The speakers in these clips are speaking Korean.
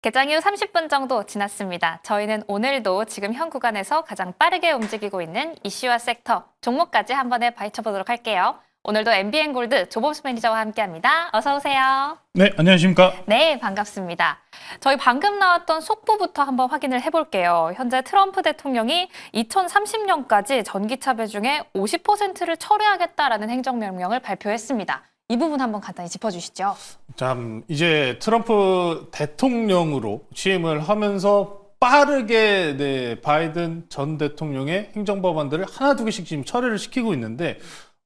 개장 이후 30분 정도 지났습니다. 저희는 오늘도 지금 현 구간에서 가장 빠르게 움직이고 있는 이슈와 섹터, 종목까지 한 번에 파헤쳐보도록 할게요. 오늘도 MBN골드 조범수 매니저와 함께합니다. 어서 오세요. 네, 안녕하십니까. 네, 반갑습니다. 저희 방금 나왔던 속보부터 한번 확인을 해볼게요. 현재 트럼프 대통령이 2030년까지 전기차 배중의 50%를 철회하겠다라는 행정명령을 발표했습니다. 이 부분 한번 간단히 짚어주시죠. 참, 이제 트럼프 대통령으로 취임을 하면서 빠르게 바이든 전 대통령의 행정법안들을 하나 두 개씩 지금 처리를 시키고 있는데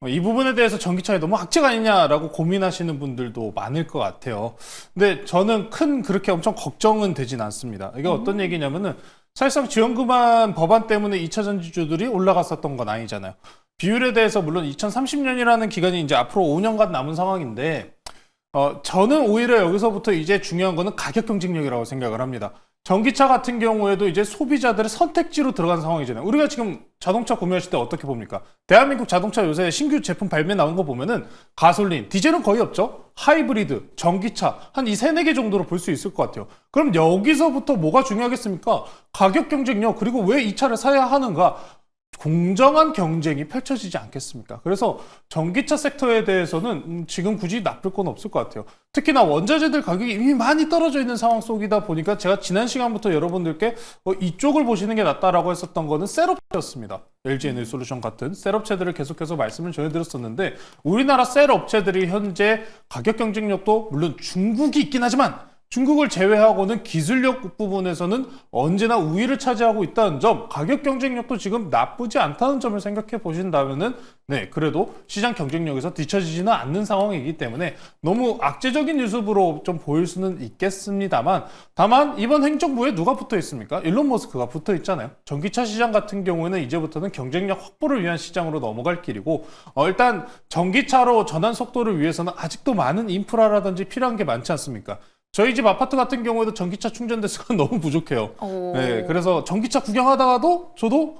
이 부분에 대해서 전기차에 너무 악재가 아니냐라고 고민하시는 분들도 많을 것 같아요. 근데 저는 그렇게 엄청 걱정은 되진 않습니다. 이게 어떤 얘기냐면은 사실상 지원금안 법안 때문에 2차 전지주들이 올라갔었던 건 아니잖아요. 비율에 대해서 물론 2030년이라는 기간이 이제 앞으로 5년간 남은 상황인데 저는 오히려 여기서부터 이제 중요한 거는 가격 경쟁력이라고 생각을 합니다. 전기차 같은 경우에도 이제 소비자들의 선택지로 들어간 상황이잖아요. 우리가 지금 자동차 구매하실 때 어떻게 봅니까? 대한민국 자동차 요새 신규 제품 발매 나온 거 보면은 가솔린, 디젤은 거의 없죠? 하이브리드, 전기차 한 이 세네 개 정도로 볼 수 있을 것 같아요. 그럼 여기서부터 뭐가 중요하겠습니까? 가격 경쟁력, 그리고 왜 이 차를 사야 하는가? 공정한 경쟁이 펼쳐지지 않겠습니까? 그래서 전기차 섹터에 대해서는 지금 굳이 나쁠 건 없을 것 같아요. 특히나 원자재들 가격이 이미 많이 떨어져 있는 상황 속이다 보니까 제가 지난 시간부터 여러분들께 이쪽을 보시는 게 낫다라고 했었던 거는 셀업체였습니다. LG에너지솔루션 같은 셀업체들을 계속해서 말씀을 전해드렸었는데 우리나라 셀업체들이 현재 가격 경쟁력도 물론 중국이 있긴 하지만 중국을 제외하고는 기술력 부분에서는 언제나 우위를 차지하고 있다는 점, 가격 경쟁력도 지금 나쁘지 않다는 점을 생각해 보신다면은 그래도 시장 경쟁력에서 뒤처지지는 않는 상황이기 때문에 너무 악재적인 뉴스로 좀 보일 수는 있겠습니다만, 다만 이번 행정부에 누가 붙어 있습니까? 일론 머스크가 붙어 있잖아요. 전기차 시장 같은 경우에는 이제부터는 경쟁력 확보를 위한 시장으로 넘어갈 길이고, 일단 전기차로 전환 속도를 위해서는 아직도 많은 인프라라든지 필요한 게 많지 않습니까? 저희 집 아파트 같은 경우에도 전기차 충전 대수가 너무 부족해요. 네, 그래서 전기차 구경하다가도 저도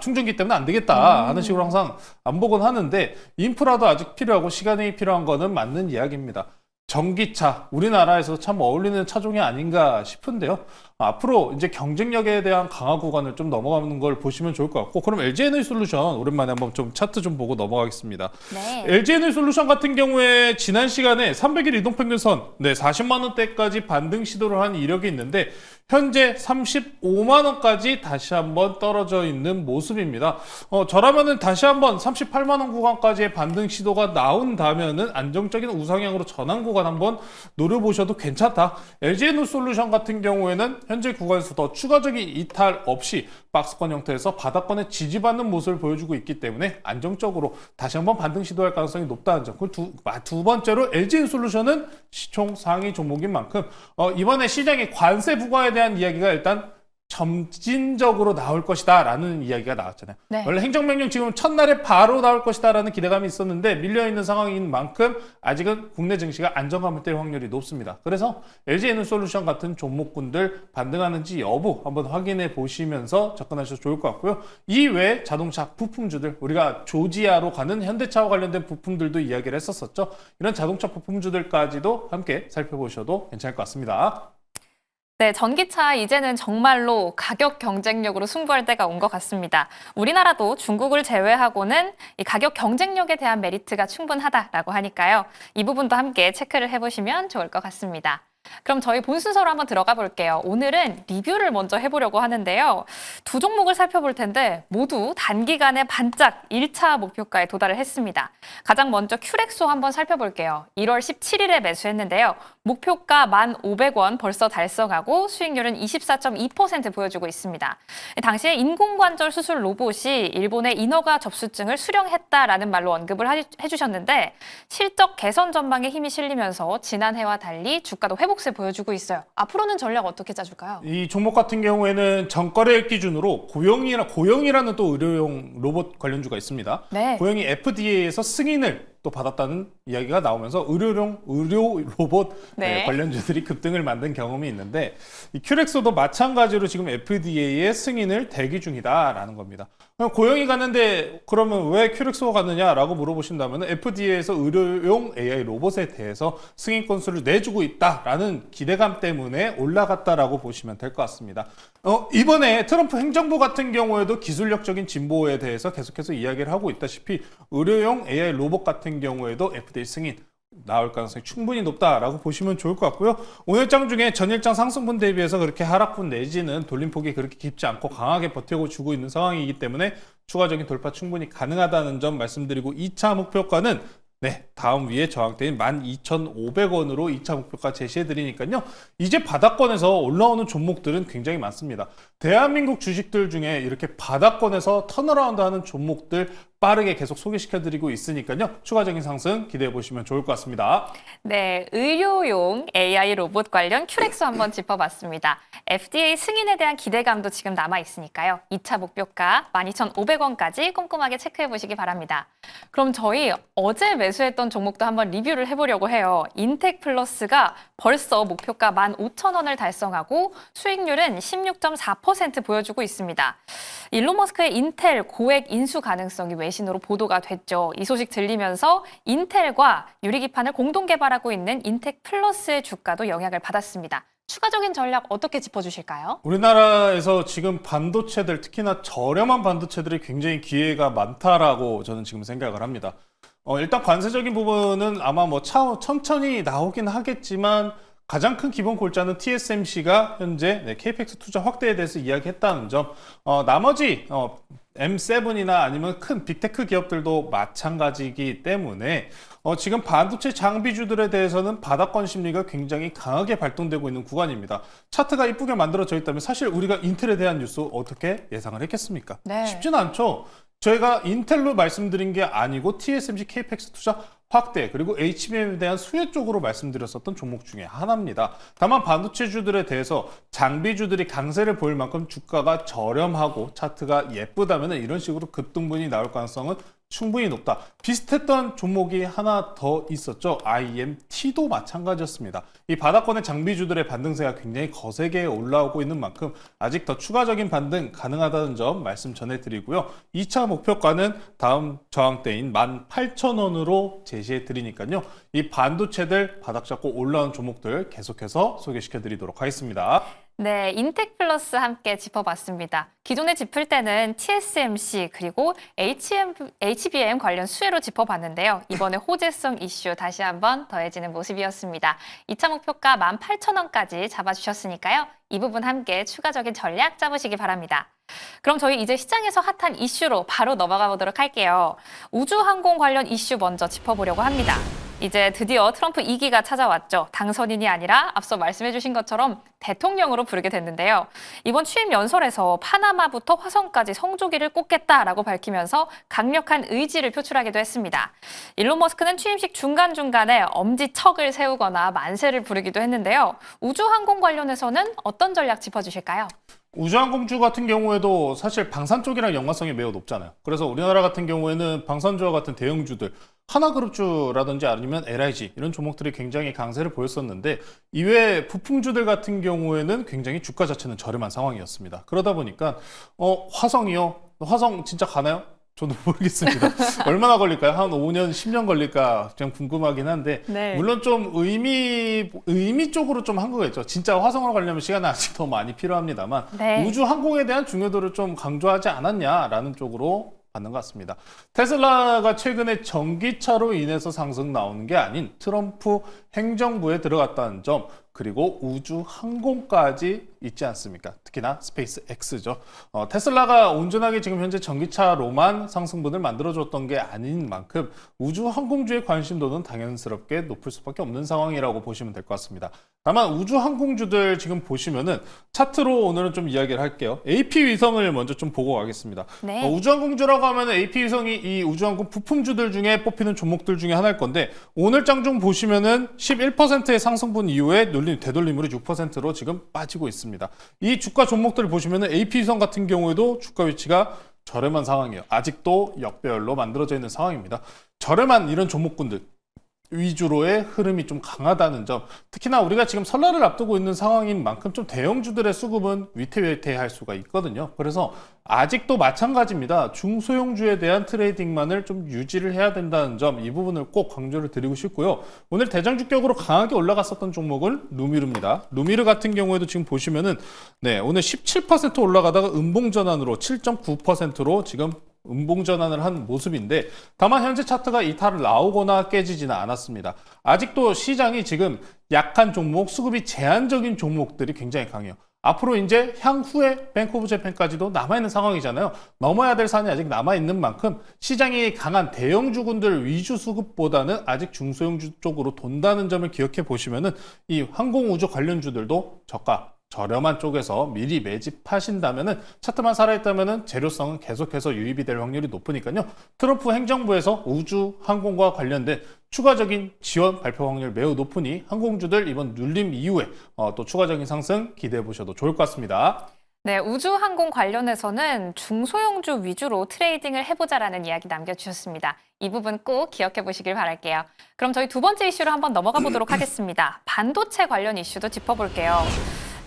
충전기 때문에 안 되겠다 하는 식으로 항상 안보곤 하는데 인프라도 아직 필요하고 시간이 필요한 거는 맞는 이야기입니다. 전기차, 우리나라에서 참 어울리는 차종이 아닌가 싶은데요. 앞으로 이제 경쟁력에 대한 강화 구간을 좀 넘어가는 걸 보시면 좋을 것 같고, 그럼 LG에너지솔루션 오랜만에 한번 좀 차트 좀 보고 넘어가겠습니다. 네. LG에너지솔루션 같은 경우에 지난 시간에 300일 이동평균선 40만 원대까지 반등 시도를 한 이력이 있는데 현재 35만 원까지 다시 한번 떨어져 있는 모습입니다. 저라면은 다시 한번 38만 원 구간까지의 반등 시도가 나온다면은 안정적인 우상향으로 전환 구간 한번 노려보셔도 괜찮다. LG에너지솔루션 같은 경우에는 현재 구간에서 더 추가적인 이탈 없이 박스권 형태에서 바닥권에 지지받는 모습을 보여주고 있기 때문에 안정적으로 다시 한번 반등 시도할 가능성이 높다는 점. 그리고 두 번째로 LG에너지솔루션은 시총 상위 종목인 만큼 이번에 시장의 관세 부과에 대한 이야기가 일단 점진적으로 나올 것이다 라는 이야기가 나왔잖아요. 네. 원래 행정명령 지금 첫날에 바로 나올 것이다 라는 기대감이 있었는데 밀려있는 상황인 만큼 아직은 국내 증시가 안정감을 뗄 확률이 높습니다. 그래서 LG에너지솔루션 같은 종목군들 반등하는지 여부 한번 확인해 보시면서 접근하셔도 좋을 것 같고요. 이외에 자동차 부품주들, 우리가 조지아로 가는 현대차와 관련된 부품들도 이야기를 했었었죠. 이런 자동차 부품주들까지도 함께 살펴보셔도 괜찮을 것 같습니다. 네, 전기차 이제는 정말로 가격 경쟁력으로 승부할 때가 온 것 같습니다. 우리나라도 중국을 제외하고는 이 가격 경쟁력에 대한 메리트가 충분하다라고 하니까요. 이 부분도 함께 체크를 해보시면 좋을 것 같습니다. 그럼 저희 본 순서로 한번 들어가 볼게요. 오늘은 리뷰를 먼저 해보려고 하는데요. 두 종목을 살펴볼 텐데 모두 단기간에 반짝 1차 목표가에 도달을 했습니다. 가장 먼저 큐렉소 한번 살펴볼게요. 1월 17일에 매수했는데요. 목표가 1,500원 벌써 달성하고 수익률은 24.2% 보여주고 있습니다. 당시에 인공관절 수술 로봇이 일본의 인허가 접수증을 수령했다라는 말로 언급을 해주셨는데 실적 개선 전망에 힘이 실리면서 지난해와 달리 주가도 회복세 보여주고 있어요. 앞으로는 전략 어떻게 짜줄까요? 이 종목 같은 경우에는 전거래액 기준으로 고영이라는 또 의료용 로봇 관련주가 있습니다. 네. 고영이 FDA에서 승인을 또 받았다는 이야기가 나오면서 의료 로봇 네. 관련주들이 급등을 만든 경험이 있는데 이 큐렉소도 마찬가지로 지금 FDA의 승인을 대기 중이다라는 겁니다. 그럼 고영이 갔는데 그러면 왜 큐렉소가 갔느냐라고 물어보신다면 FDA에서 의료용 AI 로봇에 대해서 승인 건수를 내주고 있다라는 기대감 때문에 올라갔다라고 보시면 될 것 같습니다. 이번에 트럼프 행정부 같은 경우에도 기술력적인 진보에 대해서 계속해서 이야기를 하고 있다시피 의료용 AI 로봇 같은 경우에도 FDA 승인 나올 가능성이 충분히 높다라고 보시면 좋을 것 같고요. 오늘 장 중에 전일장 상승분 대비해서 그렇게 하락분 내지는 돌림폭이 그렇게 깊지 않고 강하게 버티고 주고 있는 상황이기 때문에 추가적인 돌파 충분히 가능하다는 점 말씀드리고 2차 목표가는 다음 위에 저항대인 12,500원으로 2차 목표가 제시해 드리니까요. 이제 바닥권에서 올라오는 종목들은 굉장히 많습니다. 대한민국 주식들 중에 이렇게 바닥권에서 턴어라운드 하는 종목들 빠르게 계속 소개시켜 드리고 있으니까요. 추가적인 상승 기대해 보시면 좋을 것 같습니다. 네, 의료용 AI 로봇 관련 큐렉소 한번 짚어봤습니다. FDA 승인에 대한 기대감도 지금 남아있으니까요. 2차 목표가 12,500원까지 꼼꼼하게 체크해 보시기 바랍니다. 그럼 저희 어제 매수했던 종목도 한번 리뷰를 해보려고 해요. 인텍플러스가 벌써 목표가 15,000원을 달성하고 수익률은 16.4% 보여주고 있습니다. 일론 머스크의 인텔 고액 인수 가능성이 외신으로 보도가 됐죠. 이 소식 들리면서 인텔과 유리기판을 공동 개발하고 있는 인텍플러스의 주가도 영향을 받았습니다. 추가적인 전략 어떻게 짚어주실까요? 우리나라에서 지금 반도체들, 특히나 저렴한 반도체들이 굉장히 기회가 많다라고 저는 지금 생각을 합니다. 일단 관세적인 부분은 아마 천천히 나오긴 하겠지만 가장 큰 기본 골자는 TSMC가 현재 KPX 투자 확대에 대해서 이야기했다는 점. 나머지 M7이나 아니면 큰 빅테크 기업들도 마찬가지이기 때문에 지금 반도체 장비주들에 대해서는 바닥권 심리가 굉장히 강하게 발동되고 있는 구간입니다. 차트가 이쁘게 만들어져 있다면 사실 우리가 인텔에 대한 뉴스 어떻게 예상을 했겠습니까? 네. 쉽지는 않죠. 저희가 인텔로 말씀드린 게 아니고 TSMC KPX 투자 확대 그리고 HBM에 대한 수혜 쪽으로 말씀드렸었던 종목 중에 하나입니다. 다만 반도체주들에 대해서 장비주들이 강세를 보일 만큼 주가가 저렴하고 차트가 예쁘다면 이런 식으로 급등분이 나올 가능성은 충분히 높다. 비슷했던 종목이 하나 더 있었죠. IMT도 마찬가지였습니다. 이 바닥권의 장비주들의 반등세가 굉장히 거세게 올라오고 있는 만큼 아직 더 추가적인 반등 가능하다는 점 말씀 전해드리고요. 2차 목표가는 다음 저항대인 18,000원으로 제시해 드리니까요. 이 반도체들 바닥 잡고 올라온 종목들 계속해서 소개시켜 드리도록 하겠습니다. 네, 인텍플러스 함께 짚어봤습니다. 기존에 짚을 때는 TSMC 그리고 HBM 관련 수혜로 짚어봤는데요. 이번에 호재성 이슈 다시 한번 더해지는 모습이었습니다. 2차 목표가 18,000원까지 잡아주셨으니까요. 이 부분 함께 추가적인 전략 짜보시기 바랍니다. 그럼 저희 이제 시장에서 핫한 이슈로 바로 넘어가 보도록 할게요. 우주항공 관련 이슈 먼저 짚어보려고 합니다. 이제 드디어 트럼프 2기가 찾아왔죠. 당선인이 아니라 앞서 말씀해 주신 것처럼 대통령으로 부르게 됐는데요. 이번 취임 연설에서 파나마부터 화성까지 성조기를 꽂겠다라고 밝히면서 강력한 의지를 표출하기도 했습니다. 일론 머스크는 취임식 중간중간에 엄지척을 세우거나 만세를 부르기도 했는데요. 우주항공 관련해서는 어떤 전략 짚어주실까요? 우주항공주 같은 경우에도 사실 방산 쪽이랑 연관성이 매우 높잖아요. 그래서 우리나라 같은 경우에는 방산주와 같은 대형주들, 하나그룹주라든지 아니면 LIG 이런 종목들이 굉장히 강세를 보였었는데 이외에 부품주들 같은 경우에는 굉장히 주가 자체는 저렴한 상황이었습니다. 그러다 보니까 화성이요? 화성 진짜 가나요? 저도 모르겠습니다. 얼마나 걸릴까요? 한 5년, 10년 걸릴까 좀 궁금하긴 한데 네. 물론 좀 의미 쪽으로 좀 한 거겠죠. 진짜 화성으로 가려면 시간은 아직 더 많이 필요합니다만 네. 우주 항공에 대한 중요도를 좀 강조하지 않았냐라는 쪽으로 받는 것 같습니다. 테슬라가 최근에 전기차로 인해서 상승 나오는 게 아닌 트럼프 행정부에 들어갔다는 점 그리고 우주 항공까지 있지 않습니까? 특히나 스페이스 X죠. 테슬라가 온전하게 지금 현재 전기차로만 상승분을 만들어줬던 게 아닌 만큼 우주 항공주의 관심도는 당연스럽게 높을 수밖에 없는 상황이라고 보시면 될 것 같습니다. 다만 우주 항공주들 지금 보시면은 차트로 오늘은 좀 이야기를 할게요. AP 위성을 먼저 좀 보고 가겠습니다. 네. 우주 항공주라고 하면 AP 위성이 이 우주 항공 부품주들 중에 뽑히는 종목들 중에 하나일 건데 오늘 장중 보시면은 11%의 상승분 이후에 되돌림으로 6%로 지금 빠지고 있습니다. 이 주가 종목들을 보시면은 AP 위성 같은 경우에도 주가 위치가 저렴한 상황이에요. 아직도 역배열로 만들어져 있는 상황입니다. 저렴한 이런 종목군들 위주로의 흐름이 좀 강하다는 점, 특히나 우리가 지금 설날을 앞두고 있는 상황인 만큼 좀 대형주들의 수급은 위태위태할 수가 있거든요. 그래서 아직도 마찬가지입니다. 중소형주에 대한 트레이딩만을 좀 유지를 해야 된다는 점, 이 부분을 꼭 강조를 드리고 싶고요. 오늘 대장주격으로 강하게 올라갔었던 종목은 루미르입니다. 루미르 같은 경우에도 지금 보시면은 오늘 17% 올라가다가 음봉전환으로 7.9%로 지금 음봉전환을 한 모습인데, 다만 현재 차트가 이탈을 나오거나 깨지지는 않았습니다. 아직도 시장이 지금 약한 종목, 수급이 제한적인 종목들이 굉장히 강해요. 앞으로 이제 향후에 뱅크 오브 재팬까지도 남아있는 상황이잖아요. 넘어야 될 산이 아직 남아있는 만큼 시장이 강한 대형주군들 위주 수급보다는 아직 중소형주 쪽으로 돈다는 점을 기억해 보시면은 이 항공우주 관련주들도 저렴한 쪽에서 미리 매집하신다면은, 차트만 살아있다면은 재료성은 계속해서 유입이 될 확률이 높으니까요. 트럼프 행정부에서 우주 항공과 관련된 추가적인 지원 발표 확률 매우 높으니 항공주들 이번 눌림 이후에 또 추가적인 상승 기대해 보셔도 좋을 것 같습니다. 네, 우주항공 관련해서는 중소형주 위주로 트레이딩을 해보자라는 이야기 남겨주셨습니다. 이 부분 꼭 기억해 보시길 바랄게요. 그럼 저희 두 번째 이슈로 한번 넘어가 보도록 하겠습니다. 반도체 관련 이슈도 짚어볼게요.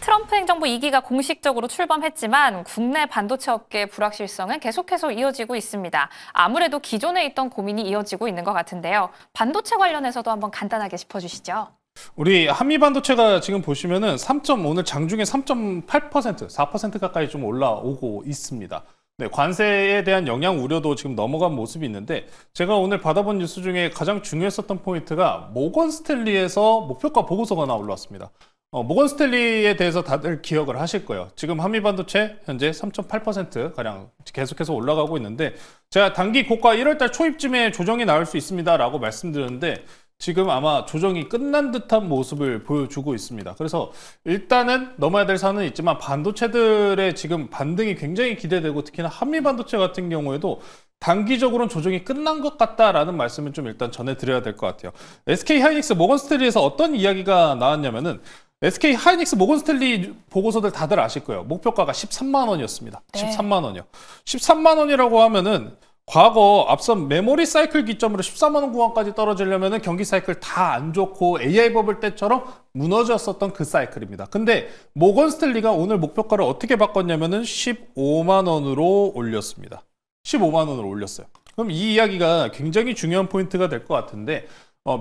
트럼프 행정부 2기가 공식적으로 출범했지만 국내 반도체 업계의 불확실성은 계속해서 이어지고 있습니다. 아무래도 기존에 있던 고민이 이어지고 있는 것 같은데요. 반도체 관련해서도 한번 간단하게 짚어주시죠. 우리 한미반도체가 지금 보시면은 오늘 장중에 3.8%, 4% 가까이 좀 올라오고 있습니다. 관세에 대한 영향 우려도 지금 넘어간 모습이 있는데, 제가 오늘 받아본 뉴스 중에 가장 중요했었던 포인트가 모건 스탠리에서 목표가 보고서가 올라왔습니다. 모건 스탠리에 대해서 다들 기억을 하실 거예요. 지금 한미반도체 현재 3.8%가량 계속해서 올라가고 있는데, 제가 단기 고가 1월달 초입쯤에 조정이 나올 수 있습니다라고 말씀드렸는데, 지금 아마 조정이 끝난 듯한 모습을 보여주고 있습니다. 그래서 일단은 넘어야 될 산은 있지만 반도체들의 지금 반등이 굉장히 기대되고, 특히나 한미반도체 같은 경우에도 단기적으로는 조정이 끝난 것 같다라는 말씀을 좀 일단 전해드려야 될 것 같아요. SK 하이닉스 모건 스탠리에서 어떤 이야기가 나왔냐면은, SK 하이닉스 모건 스탠리 보고서들 다들 아실 거예요. 목표가가 13만 원이었습니다. 13만 원이요. 13만 원이라고 하면은 과거 앞선 메모리 사이클 기점으로 14만 원 구간까지 떨어지려면은 경기 사이클 다 안 좋고 AI 버블 때처럼 무너졌었던 그 사이클입니다. 근데 모건 스탠리가 오늘 목표가를 어떻게 바꿨냐면은 15만 원으로 올렸습니다. 15만 원으로 올렸어요. 그럼 이 이야기가 굉장히 중요한 포인트가 될 것 같은데,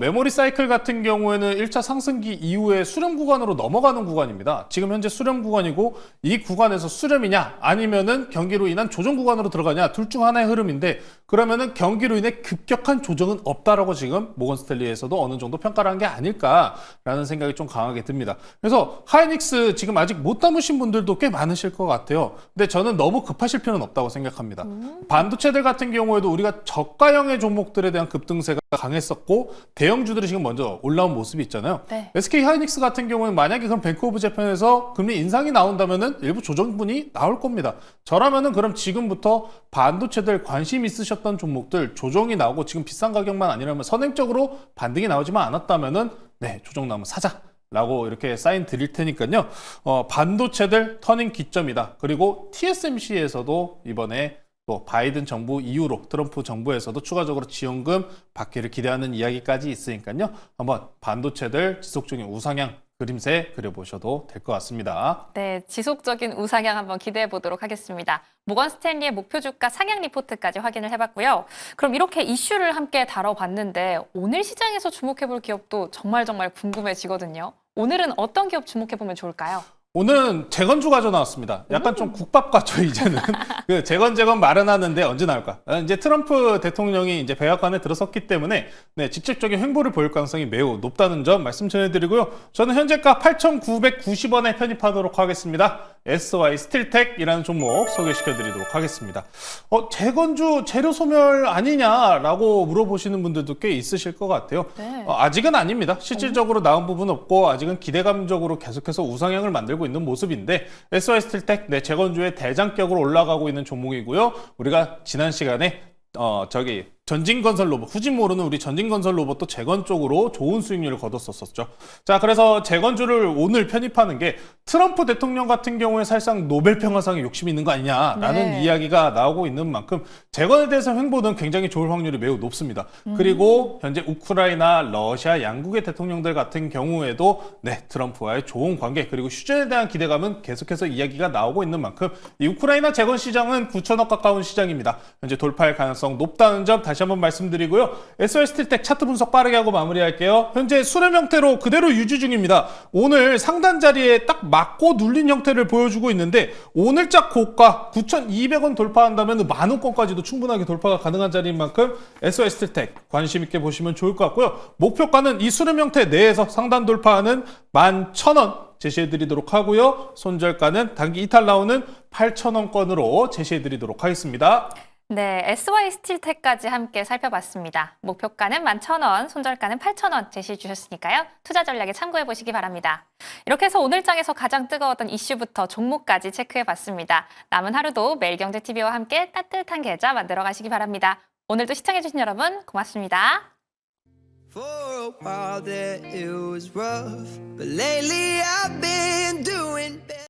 메모리 사이클 같은 경우에는 1차 상승기 이후에 수렴 구간으로 넘어가는 구간입니다. 지금 현재 수렴 구간이고, 이 구간에서 수렴이냐 아니면은 경기로 인한 조정 구간으로 들어가냐, 둘 중 하나의 흐름인데, 그러면은 경기로 인해 급격한 조정은 없다라고 지금 모건 스탠리에서도 어느 정도 평가를 한 게 아닐까라는 생각이 좀 강하게 듭니다. 그래서 하이닉스 지금 아직 못 담으신 분들도 꽤 많으실 것 같아요. 근데 저는 너무 급하실 필요는 없다고 생각합니다. 반도체들 같은 경우에도 우리가 저가형의 종목들에 대한 급등세가 강했었고, 대형주들이 지금 먼저 올라온 모습이 있잖아요. SK 하이닉스 같은 경우는 만약에 그럼 뱅크 오브 재팬에서 금리 인상이 나온다면은 일부 조정분이 나올 겁니다. 저라면은 그럼 지금부터 반도체들 관심 있으셨던 종목들 조정이 나오고, 지금 비싼 가격만 아니라면 선행적으로 반등이 나오지만 않았다면은 조정 나오면 사자라고 이렇게 사인 드릴 테니까요. 반도체들 터닝 기점이다. 그리고 TSMC에서도 이번에 또 바이든 정부 이후로 트럼프 정부에서도 추가적으로 지원금 받기를 기대하는 이야기까지 있으니까요. 한번 반도체들 지속적인 우상향 그림새 그려보셔도 될 것 같습니다. 네, 지속적인 우상향 한번 기대해 보도록 하겠습니다. 모건 스탠리의 목표 주가 상향 리포트까지 확인을 해봤고요. 그럼 이렇게 이슈를 함께 다뤄봤는데, 오늘 시장에서 주목해 볼 기업도 정말 궁금해지거든요. 오늘은 어떤 기업 주목해 보면 좋을까요? 오늘은 재건주 가져 나왔습니다. 약간 좀 국밥 같죠, 이제는. 그 재건 마련하는데 언제 나올까? 이제 트럼프 대통령이 이제 백악관에 들어섰기 때문에 직접적인 횡보를 보일 가능성이 매우 높다는 점 말씀 전해드리고요. 저는 현재가 8,990원에 편입하도록 하겠습니다. SY 스틸텍이라는 종목 소개시켜드리도록 하겠습니다. 재건주 재료 소멸 아니냐라고 물어보시는 분들도 꽤 있으실 것 같아요. 아직은 아닙니다. 실질적으로 나온 부분 없고, 아직은 기대감적으로 계속해서 우상향을 만들고 있는 모습인데, SY 스틸텍 재건주의 대장격으로 올라가고 있는 종목이고요. 우리가 지난 시간에 전진건설 로봇, 후진 모르는 우리 전진건설 로봇도 재건 쪽으로 좋은 수익률을 거뒀었었죠. 자, 그래서 재건주를 오늘 편입하는 게 트럼프 대통령 같은 경우에 사실상 노벨 평화상에 욕심이 있는 거 아니냐라는 네. 이야기가 나오고 있는 만큼 재건에 대해서 횡보는 굉장히 좋을 확률이 매우 높습니다. 그리고 현재 우크라이나, 러시아 양국의 대통령들 같은 경우에도 네, 트럼프와의 좋은 관계 그리고 휴전에 대한 기대감은 계속해서 이야기가 나오고 있는 만큼 이 우크라이나 재건 시장은 9천억 가까운 시장입니다. 현재 돌파할 가능성 높다는 점 다시 한번 말씀드리고요. SY스틸텍 차트 분석 빠르게 하고 마무리할게요. 현재 수렴 형태로 그대로 유지 중입니다. 오늘 상단 자리에 딱 맞고 눌린 형태를 보여주고 있는데 오늘자 고가 9,200원 돌파한다면 만원권까지도 충분하게 돌파가 가능한 자리인 만큼 SY스틸텍 관심 있게 보시면 좋을 것 같고요. 목표가는 이 수렴 형태 내에서 상단 돌파하는 11,000원 제시해드리도록 하고요. 손절가는 단기 이탈 나오는 8,000원권으로 제시해드리도록 하겠습니다. 네, SY스틸텍까지 함께 살펴봤습니다. 목표가는 11,000원, 손절가는 8,000원 제시해 주셨으니까요. 투자 전략에 참고해 보시기 바랍니다. 이렇게 해서 오늘 장에서 가장 뜨거웠던 이슈부터 종목까지 체크해 봤습니다. 남은 하루도 매일경제TV와 함께 따뜻한 계좌 만들어 가시기 바랍니다. 오늘도 시청해 주신 여러분 고맙습니다. For a while there it was rough, but lately I've been doing better.